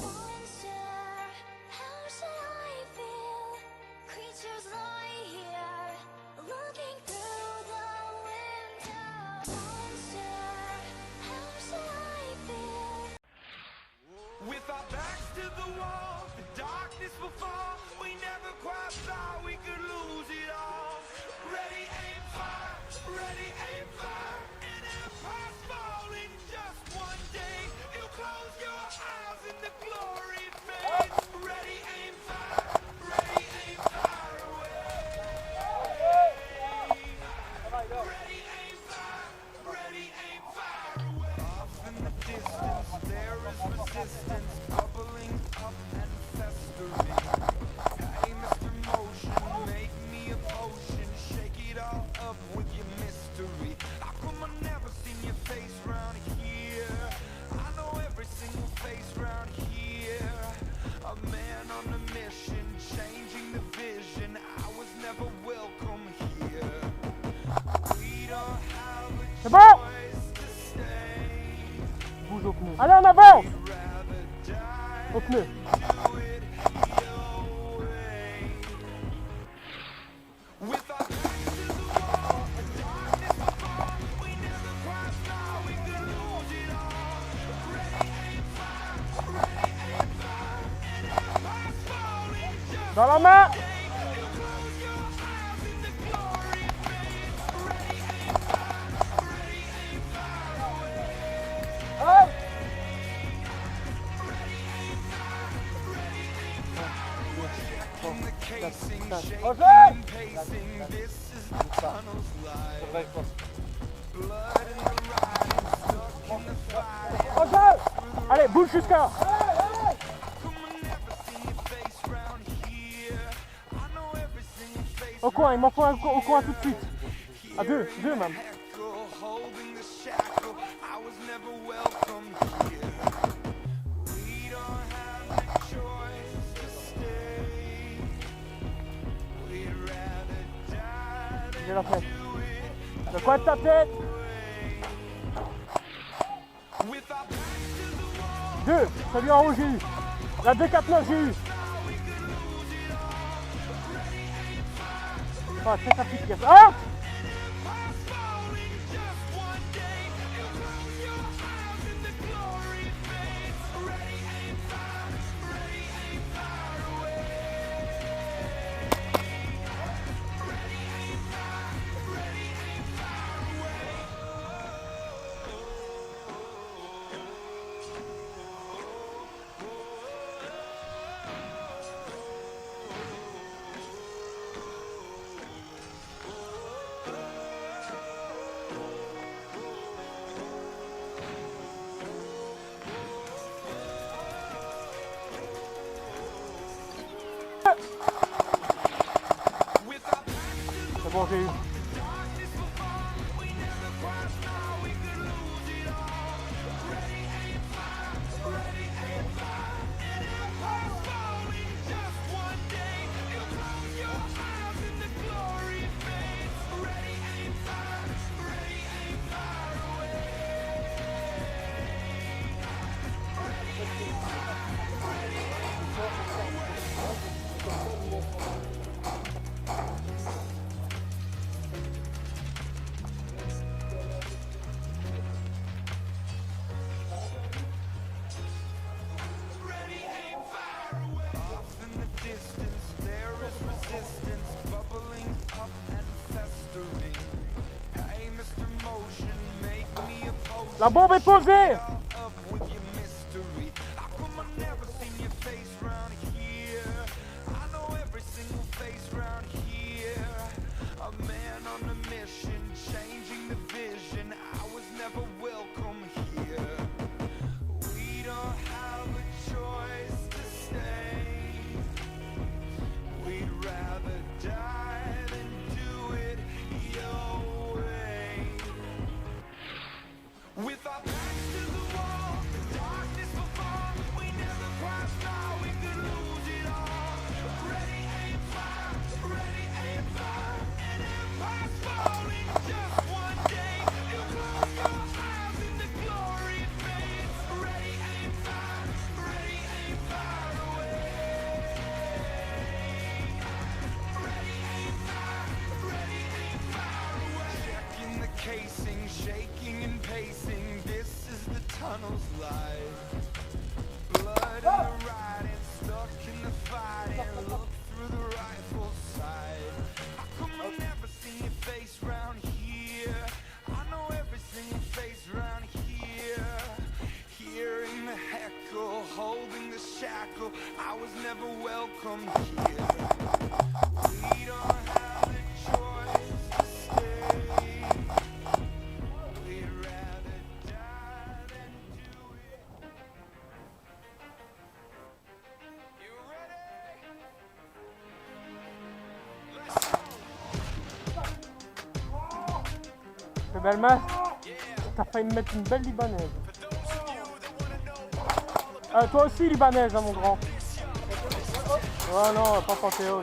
Monster, how should I feel? Creatures lie here, looking through the window. Monster, how should I feel? With our backs to the wall, the darkness will fall. We never quite thought we could lose it all. Ready, aim, fire. Ready, aim, fire. An empire's falling just one day. You'll close your eyes and the glory fades. Ready, aim, fire. Ready, aim, fire away. Ready, aim, fire. Ready, aim, fire away. Off in the distance, there is resistance bubbling up and festering. Hey, Mr. Motion, make me a potion. Shake it all up with your mystery. How come I never seen your face round here? I know every single face round here. A man on a mission, changing the vision. I was never welcome here. We don't have a C'est bon? choice to stay. Bouge au pneu. Allez, en avant! Rather die Au pneu. do it your way. With our backs to the wall, the darkness will fall. We never quite thought we could lose it all. Ready, aim, fire. Ready, aim, fire. An empire's falling just Dans la main! you'll close your eyes and the glory fades. Ready, aim, fire. Ready, aim, fire away. Hop! In the casing, shaking Roger! and pacing. This is the tunnel's life. Blood in the riding, stuck in the fight. Roger! Allez, bouge jusqu'à là! Come on, never seen your face round here. I know every single face Au coin, il m'en faut un au coin tout de suite. À deux même. echo, holding the shackle. I was never welcome here. We don't have a choice to stay. We'd rather die J'ai than la tête. do it. Le coin de ta tête! With our backs to the wall, Deux, celui en haut j'ai eu. La 249 j'ai eu. Ah, c'est sa petite pièce. Ah! falling just one day. You'll close your eyes and the glory fades. Ready, aim, fire. Ready, aim, fire away. Ready, aim, fire. Ready, aim, fire away. With our backs to the C'est bon, j'ai eu. darkness will fall. We never quite thought we could lose it all. Ready, aim, fire. Ready, aim, fire. An empire's falling just one day. You'll close your eyes and the glory fades. Ready, aim, fire. Ready, aim, fire away. Ready, aim, fire. Ready, aim, fire away. Ready, aim, fire away. Off in the distance, there is resistance bubbling up and festering. Hey, Mr. Motion, make me a potion. La bombe est posée! Up with your mystery. How come I never seen your face round here? I know every single face round here. A man on a mission, changing the vision. I was never welcome here. We don't have a choice to stay. We'd rather die than do it your way. With our backs to the tunnel's light. Blood in the riding, stuck in the fighting. Look through the rifle sight. How come I never seen your face round here? I know every single face round here. Hearing the heckle, holding the shackle. I was never welcome here. We don't have a choice to stay. We'd rather die than do it. You ready? Let's go. Le bel masque. T'as failli me mettre une belle libanaise. Toi aussi libanaise, hein, mon grand. Oh non, pas Panthéon.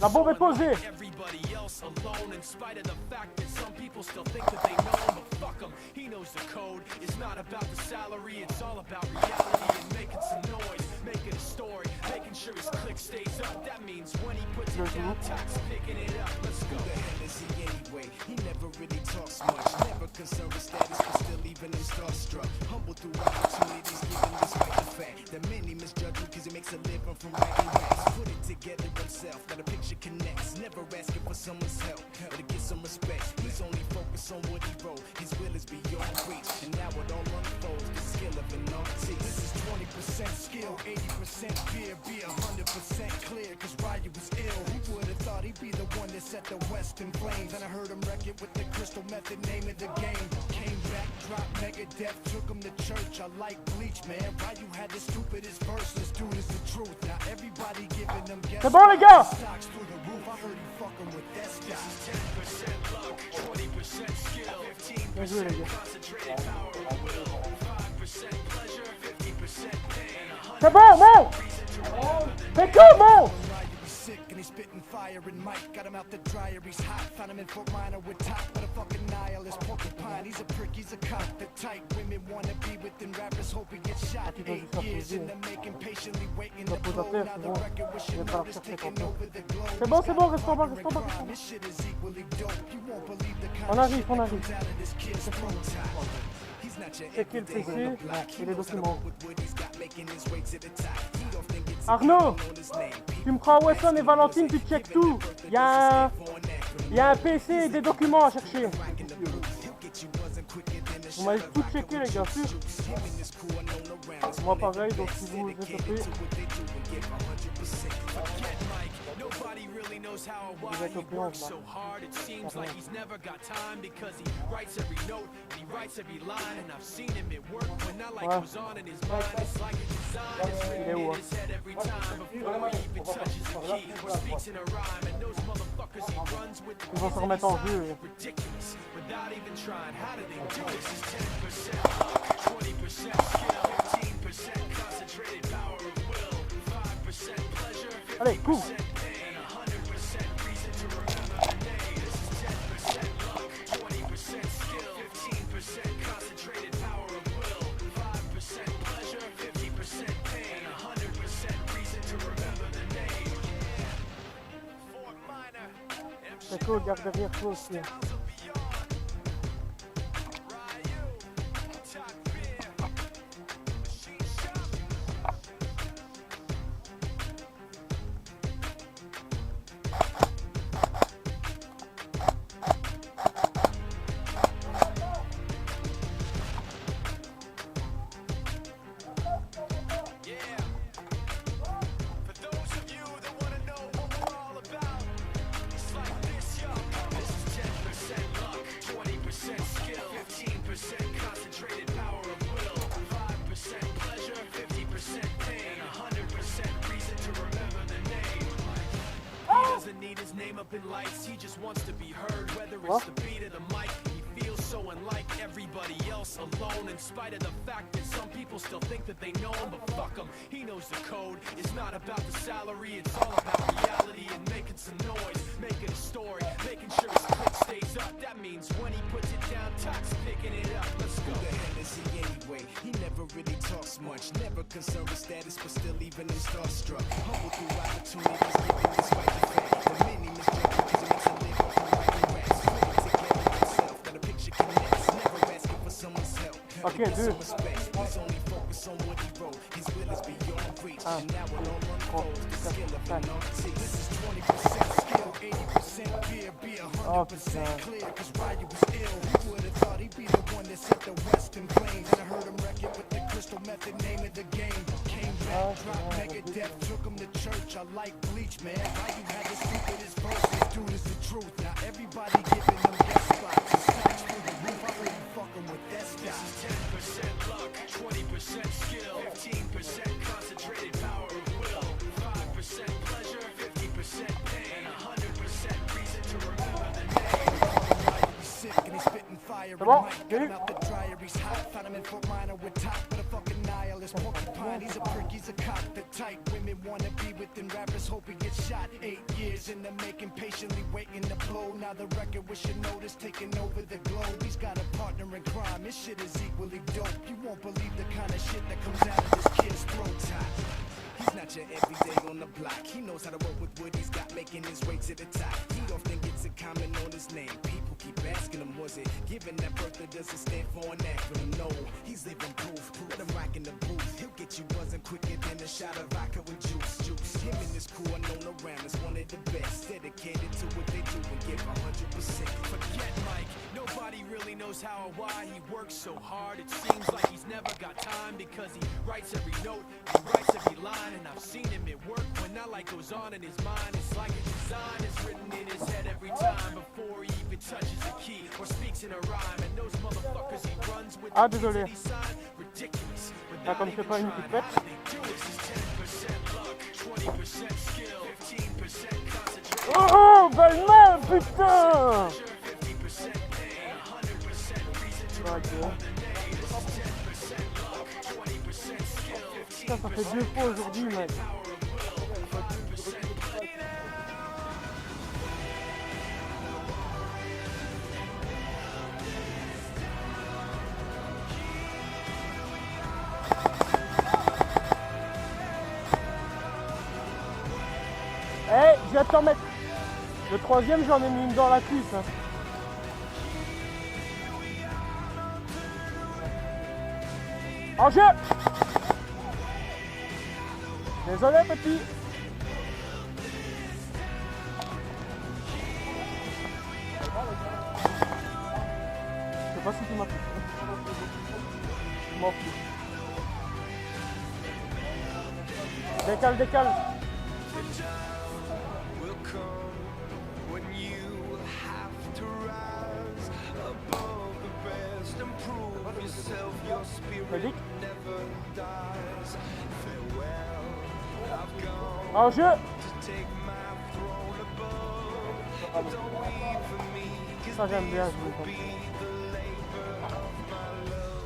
La bombe est posée. Everybody else alone in spite of the fact that some people still think that they know him, but fuck him, he knows the code. It's not about the salary, it's all about reality and making some noise, making a story, making sure his click stays up. That means when he puts it down, Tax picking it up. Let's go. Who the hell is he anyway? He never really talks much, never concerned with status, but still leaving him starstruck. Humble through opportunities, given despite the fact that many misjudge him because he makes a living from writing raps. Put it together himself, now the picture connects. Never asking for someone's help or to get some respect. He's only focused on what he wrote. His will is beyond reach, and now it all unfolds. The skill of an artist. This is 20% skill, 80% fear, be 100% clear. Cause Ryu was ill. Who would have thought he'd be the one that set the West in flames? And I heard him wreck it with the crystal method, name of the game. Came back, dropped Megadeth, took him to church. I like Bleach, man. Ryu had the stupidest verse. This dude is the truth. Now everybody giving them guesses. C'est bon les gars. Stocks through the roof. I heard he fucking with that stock. 10% luck, 20% skill, 15% Bien joué les gars. concentrated power of will, 5% pleasure, 50% pain, C'est bon, bon. Fais tout, bon. Ryu was sick and he's spitting fire and Mike got him out the dryer, he's hot. Found him in Fort Minor with top, but a fucking nihilist porcupine. He's a prick, he's a cop. The type women wanna be within rappers, hope he gets shot. 8 years in the making, patiently waiting to blow. Now the record with your notice taking over the globe. C'est bon, reste en bas, reste en bas. This shit is equally dope. You won't believe the On kind of arrive, shit on that arrive. comes out of this kid's throat. He's not your C'est qui le PC et les documents. with what he's got, making his way to the top. He often gets Arnaud, on his name. tu me crois Wesson et Valentine, tu checkes tout. Il y a un PC et des documents à chercher. Vous m'avez tout checké les gars, sûr. Moi pareil, donc si vous êtes occupé, Nobody really knows how or why he works so hard. It seems like he's never got time because he writes every note and he writes every line. And I've seen him at work when that light goes on in his mind. It's like a design. It's written in his head every time before he even touches the key or speaks in a rhyme. And those motherfuckers he runs with the ils vont se remettre en jeu. ridiculous without even trying. How do they do this? Is 10% luck, 20% skill, 15% concentrated power of will, 5% pleasure, 50% Allez, cours. pain, 100% reason to remember the name. This is 10% luck, 20% skill, 15% concentrated power of will, 5% pleasure, 50% pain, 100% reason to remember the name. Fort Minor, C'est cool, garde derrière toi aussi. concentrated power of will, 5% pleasure, 50% pain, 100% reason to remember the name. He doesn't need his name up in lights, he just wants to be heard, whether it's the beat of the mic. He feels so unlike everybody else, alone, in spite of the fact that some people still think that they know him, but fuck him, he knows the code. It's not about the salary, it's all about reality and making some noise, making a story, making sure his click stays stays up. That means when he puts it down, Tox picking it up. Let's go. Who the hell is he anyway? He never really talks much, never concerned with status, but still even him starstruck. Humble through opportunities, giving despite the fact that many misjudge because he makes a living from writing raps. Putting together himself, that a picture connects, never asking for someone's help. Ok, Give deux. some respect, please only focus on what he wrote. His will is beyond reach, and now it all unfolds. The skill of an artist. This is 20% skill, 80% fear, be 100% clear, cause Ryu was ill. Who would have thought he'd be the one that set the Western flames? And I heard him wreck it with the crystal method, name of the game. Came back, dropped Megadeth, took him to church. I like Bleach, man. Ryu had the stupidest verses, dude is the truth. Now everybody giving them guest spots. It's stacks through the roof, I really fucking with that This stuff. is 10% luck, 20% skill, 15% concentrated power of will, 5% pleasure, 50% pain, 100% reason to remember the name. He's sick and he's spitting fire. C'est bon, Mike got j'ai him eu. out the dryer, he's hot. Found him in Fort Minor with top, but a fucking nihilist porcupine. He's a prick, he's a cop. The type women wanna be within rappers, hope he gets shot. 8 years in the making, patiently waiting to blow. Now the record with your notice taking over the globe. He's got a partner in crime, his shit is equally dope. You won't believe the kind of shit that comes out of this kid's throat. He's not your everyday on the block. He knows how to work with what he's got, making his way to the top. He often gets a comment on his name. People keep asking him, was it given that birth or does it stand for an acronym? No, he's living proof. Let him rock in the booth. He'll get you buzzing quicker than a shot of vodka with juice. Him and his crew are known around as one of the best. Dedicated to what they do and give 100%. Forget Mike, nobody really knows how or why he works so hard. It seems like he's never got time because he writes every note, he writes every line, and I've seen him at work when that light goes on in his mind. It's like a design is written in his head every time before he even touches a key or speaks in a rhyme. And those motherfuckers he runs with Ah, the désolé. kids that he signed, ridiculous. Ah, comme c'est pas une petite bête. This is 10% luck, 20% skill, 15% concentrated. Oh, belle main, putain! 50% pain, 100% reason to Ok. remember the name. This is 10% luck, 20% skill, Putain, ça fait 2 fois aujourd'hui, mec. Eh, je vais t'en mettre. Le troisième, j'en ai mis une dans la cuisse. Hein. En jeu! Désolé, petit. Je sais pas si tu m'as. Je m'en fous. Décale, décale. will come when you have to rise above the rest and prove yourself. Your spirit Félix. never dies. Farewell, I've gone En jeu. to take my throne above. Don't weep for me, 'cause Ça, j'aime bien this jouer will comme be ça. the labor of my love.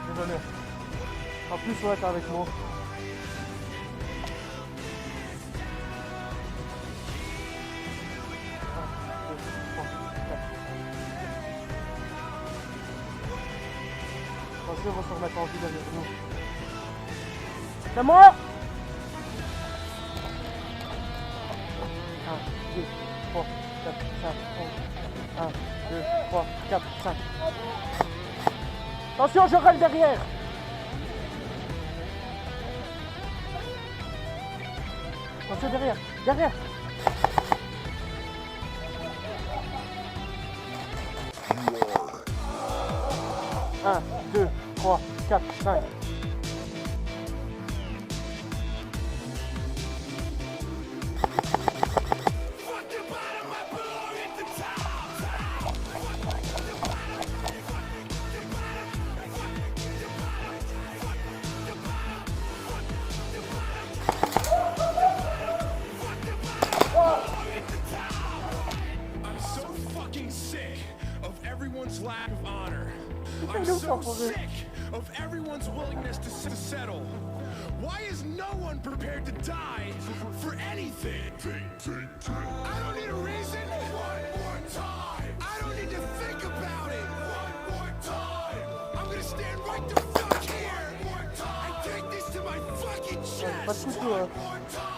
Désolé. En plus, ouais, t'es avec moi. Attention, on va se remettre en vie derrière nous. C'est moi! 1, 2, 3, 4, 5, 1, 2, 3, 4, 5. Attention, je râle derrière! Attention derrière, derrière! 1, 2, 3, 4, 5. I'm so fucking sick of everyone's lack of honor. I'm nous so s'en fout. sick of everyone's willingness to settle. Why is no one prepared to die for anything? I don't need a reason. One more time. I don't need to think about it. One more time. I'm gonna stand right the fuck here and take this to my fucking Pas de chest. couteau, hein.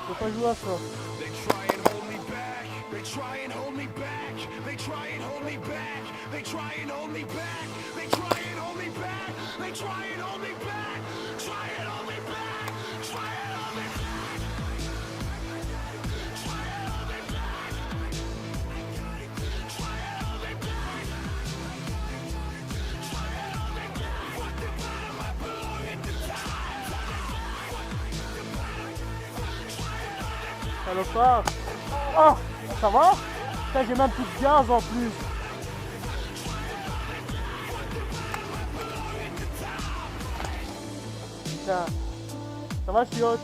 Faut pas jouer à ça. They try and hold me back. They try and hold me back. They try and hold me back. They try and hold me back. They try and hold me back. They try and hold me back. Try and hold me back. Try and hold me back. Try and hold me back. Try and hold me back. Try and hold me back. What the bottom I belong at the time. Salopard. Oh, ça va? Putain, j'ai même plus de gaz en plus. Putain. Ça va, chiotte?